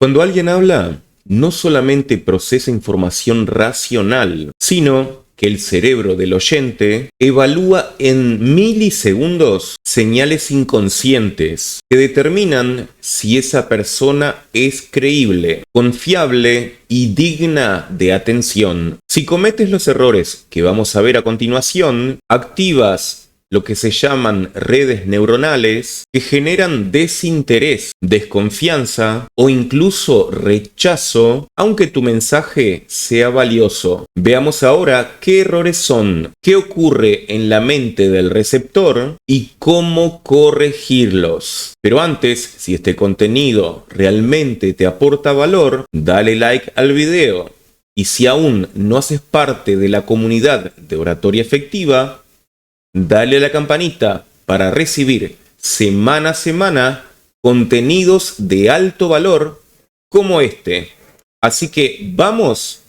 Cuando alguien habla, no solamente procesa información racional, sino que el cerebro del oyente evalúa en milisegundos señales inconscientes que determinan si esa persona es creíble, confiable y digna de atención. Si cometes los errores que vamos a ver a continuación, activas lo que se llaman redes neuronales que generan desinterés, desconfianza o incluso rechazo, aunque tu mensaje sea valioso. Veamos ahora qué errores son, qué ocurre en la mente del receptor y cómo corregirlos. Pero antes, si este contenido realmente te aporta valor, dale like al video. Y si aún no haces parte de la comunidad de Oratoria Efectiva, dale a la campanita para recibir semana a semana contenidos de alto valor como este. Así que vamos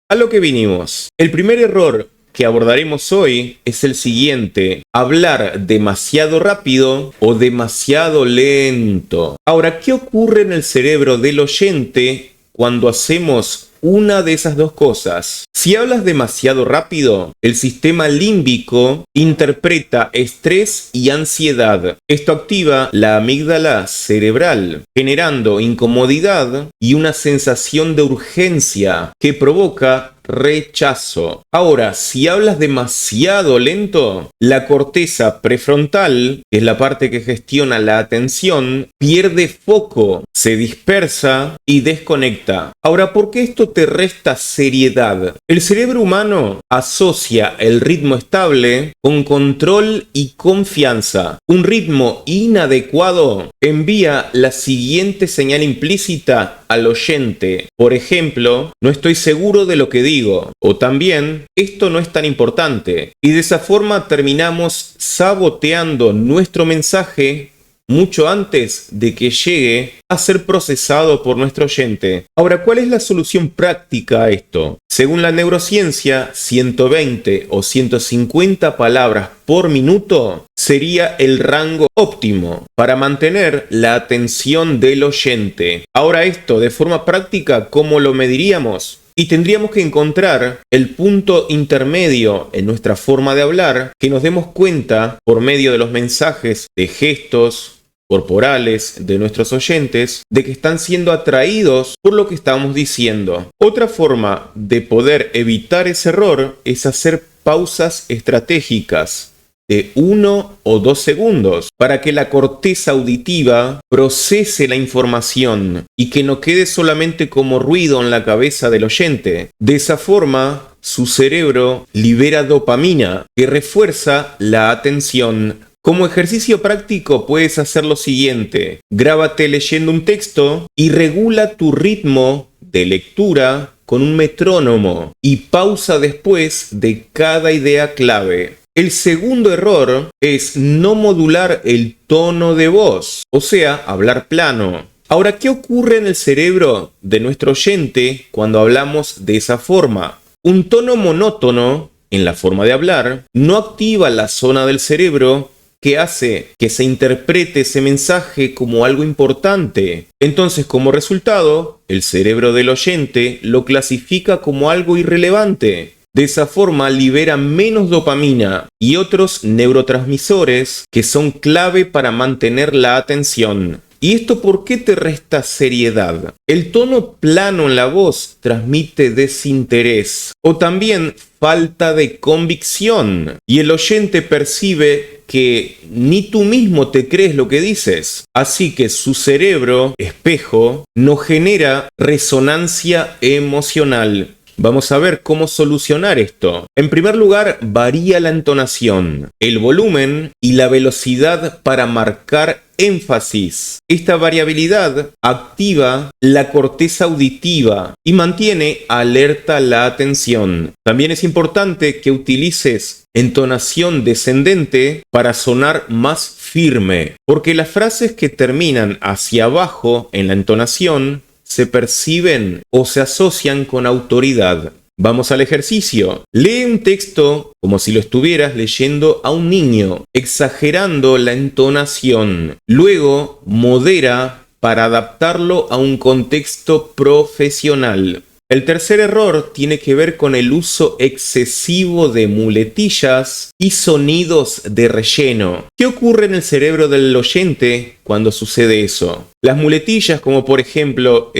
a lo que vinimos. El primer error que abordaremos hoy es el siguiente: hablar demasiado rápido o demasiado lento. Ahora, ¿qué ocurre en el cerebro del oyente cuando hacemos una de esas dos cosas? Si hablas demasiado rápido, el sistema límbico interpreta estrés y ansiedad. Esto activa la amígdala cerebral, generando incomodidad y una sensación de urgencia que provoca rechazo. Ahora, si hablas demasiado lento, la corteza prefrontal, que es la parte que gestiona la atención, pierde foco, se dispersa y desconecta. Ahora, ¿por qué esto te resta seriedad? El cerebro humano asocia el ritmo estable con control y confianza. Un ritmo inadecuado envía la siguiente señal implícita al oyente. Por ejemplo, no estoy seguro de lo que digo, o también, esto no es tan importante. Y de esa forma terminamos saboteando nuestro mensaje mucho antes de que llegue a ser procesado por nuestro oyente. Ahora, ¿cuál es la solución práctica a esto? Según la neurociencia, 120 o 150 palabras por minuto sería el rango óptimo para mantener la atención del oyente. Ahora esto, de forma práctica, ¿cómo lo mediríamos? Y tendríamos que encontrar el punto intermedio en nuestra forma de hablar, que nos demos cuenta por medio de los mensajes, de gestos corporales de nuestros oyentes, de que están siendo atraídos por lo que estamos diciendo. Otra forma de poder evitar ese error es hacer pausas estratégicas de 1 o 2 segundos para que la corteza auditiva procese la información y que no quede solamente como ruido en la cabeza del oyente. De esa forma, su cerebro libera dopamina que refuerza la atención. Como ejercicio práctico puedes hacer lo siguiente: grábate leyendo un texto y regula tu ritmo de lectura con un metrónomo y pausa después de cada idea clave. El segundo error es no modular el tono de voz, o sea, hablar plano. Ahora, ¿qué ocurre en el cerebro de nuestro oyente cuando hablamos de esa forma? Un tono monótono en la forma de hablar no activa la zona del cerebro que hace que se interprete ese mensaje como algo importante. Entonces, como resultado, el cerebro del oyente lo clasifica como algo irrelevante. De esa forma libera menos dopamina y otros neurotransmisores que son clave para mantener la atención. ¿Y esto por qué te resta seriedad? El tono plano en la voz transmite desinterés o también falta de convicción, y el oyente percibe que ni tú mismo te crees lo que dices. Así que su cerebro, espejo, no genera resonancia emocional. Vamos a ver cómo solucionar esto. En primer lugar, varía la entonación, el volumen y la velocidad para marcar énfasis. Esta variabilidad activa la corteza auditiva y mantiene alerta la atención. También es importante que utilices entonación descendente para sonar más firme, porque las frases que terminan hacia abajo en la entonación se perciben o se asocian con autoridad. Vamos al ejercicio. Lee un texto como si lo estuvieras leyendo a un niño, exagerando la entonación. Luego, modera para adaptarlo a un contexto profesional. El tercer error tiene que ver con el uso excesivo de muletillas y sonidos de relleno. ¿Qué ocurre en el cerebro del oyente cuando sucede eso? Las muletillas, como por ejemplo,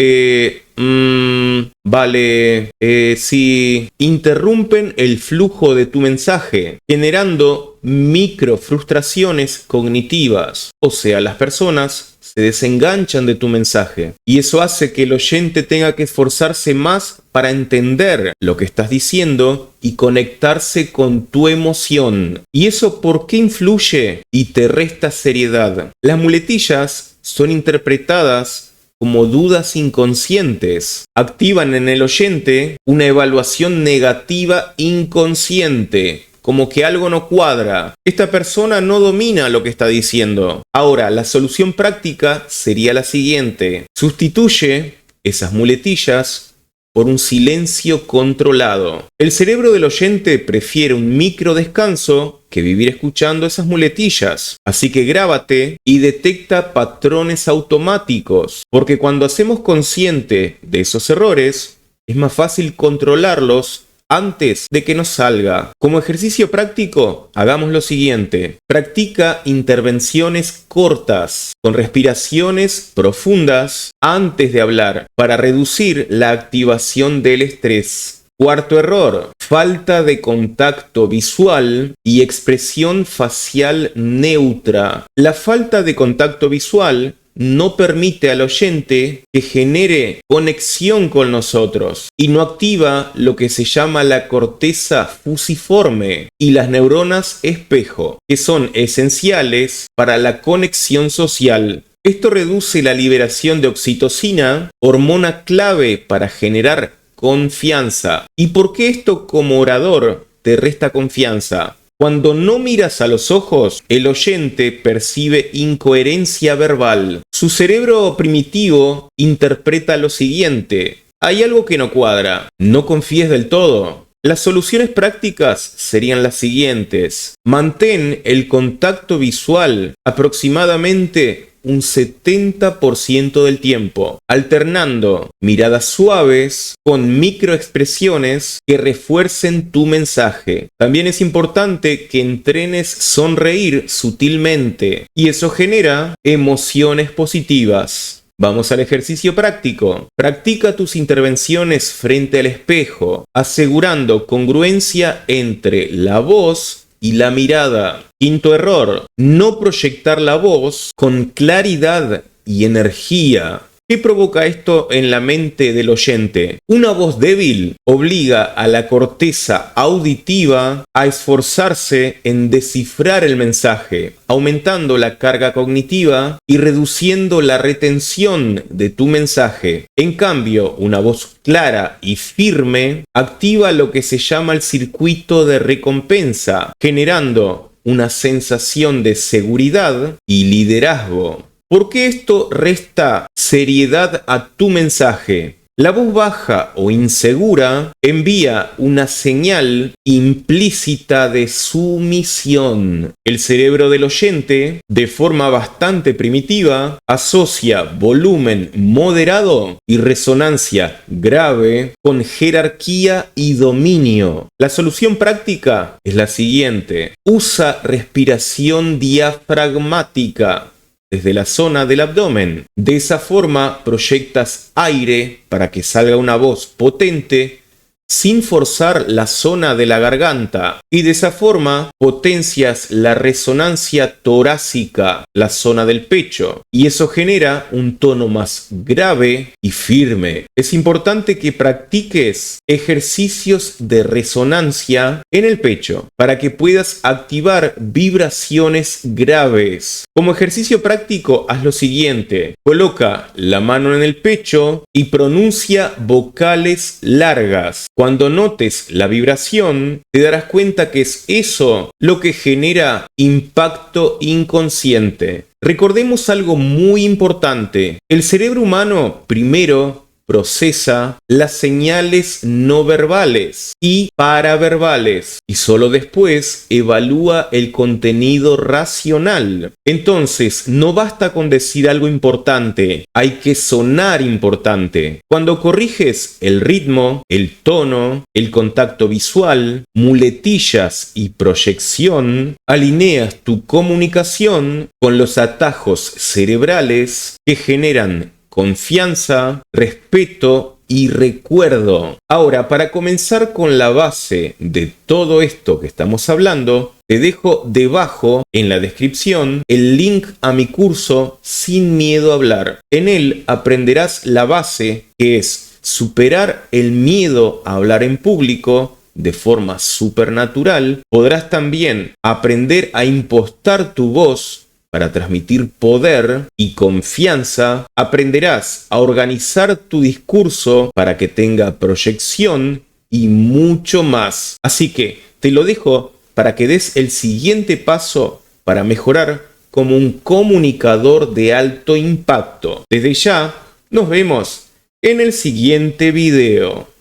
sí, interrumpen el flujo de tu mensaje, generando micro frustraciones cognitivas. O sea, las personas se desenganchan de tu mensaje y eso hace que el oyente tenga que esforzarse más para entender lo que estás diciendo y conectarse con tu emoción. ¿Y eso por qué influye y te resta seriedad? Las muletillas son interpretadas como dudas inconscientes. Activan en el oyente una evaluación negativa inconsciente, como que algo no cuadra. Esta persona no domina lo que está diciendo. Ahora, la solución práctica sería la siguiente. Sustituye esas muletillas por un silencio controlado. El cerebro del oyente prefiere un micro descanso que vivir escuchando esas muletillas. Así que grábate y detecta patrones automáticos, porque cuando hacemos consciente de esos errores, es más fácil controlarlos antes de que nos salga. Como ejercicio práctico, hagamos lo siguiente. Practica intervenciones cortas, con respiraciones profundas antes de hablar, para reducir la activación del estrés. Cuarto error, falta de contacto visual y expresión facial neutra. La falta de contacto visual no permite al oyente que genere conexión con nosotros y no activa lo que se llama la corteza fusiforme y las neuronas espejo, que son esenciales para la conexión social. Esto reduce la liberación de oxitocina, hormona clave para generar confianza. ¿Y por qué esto como orador te resta confianza? Cuando no miras a los ojos, el oyente percibe incoherencia verbal. Su cerebro primitivo interpreta lo siguiente: hay algo que no cuadra, no confíes del todo. Las soluciones prácticas serían las siguientes. Mantén el contacto visual aproximadamente un 70% del tiempo, alternando miradas suaves con microexpresiones que refuercen tu mensaje. También es importante que entrenes sonreír sutilmente y eso genera emociones positivas. Vamos al ejercicio práctico. Practica tus intervenciones frente al espejo, asegurando congruencia entre la voz y la mirada. Quinto error, no proyectar la voz con claridad y energía. ¿Qué provoca esto en la mente del oyente? Una voz débil obliga a la corteza auditiva a esforzarse en descifrar el mensaje, aumentando la carga cognitiva y reduciendo la retención de tu mensaje. En cambio, una voz clara y firme activa lo que se llama el circuito de recompensa, generando una sensación de seguridad y liderazgo. ¿Por qué esto resta seriedad a tu mensaje? La voz baja o insegura envía una señal implícita de sumisión. El cerebro del oyente, de forma bastante primitiva, asocia volumen moderado y resonancia grave con jerarquía y dominio. La solución práctica es la siguiente. Usa respiración diafragmática desde la zona del abdomen. De esa forma proyectas aire para que salga una voz potente sin forzar la zona de la garganta y de esa forma potencias la resonancia torácica, la zona del pecho, y eso genera un tono más grave y firme. Es importante que practiques ejercicios de resonancia en el pecho para que puedas activar vibraciones graves. Como ejercicio práctico, haz lo siguiente: coloca la mano en el pecho y pronuncia vocales largas. Cuando notes la vibración, te darás cuenta que es eso lo que genera impacto inconsciente. Recordemos algo muy importante. El cerebro humano primero procesa las señales no verbales y paraverbales y solo después evalúa el contenido racional. Entonces, no basta con decir algo importante, hay que sonar importante. Cuando corriges el ritmo, el tono, el contacto visual, muletillas y proyección, alineas tu comunicación con los atajos cerebrales que generan confianza, respeto y recuerdo. Ahora, para comenzar con la base de todo esto que estamos hablando, te dejo debajo en la descripción el link a mi curso Sin Miedo a Hablar. En él aprenderás la base, que es superar el miedo a hablar en público de forma supernatural. Podrás también aprender a impostar tu voz para transmitir poder y confianza. Aprenderás a organizar tu discurso para que tenga proyección y mucho más. Así que te lo dejo para que des el siguiente paso para mejorar como un comunicador de alto impacto. Desde ya, nos vemos en el siguiente video.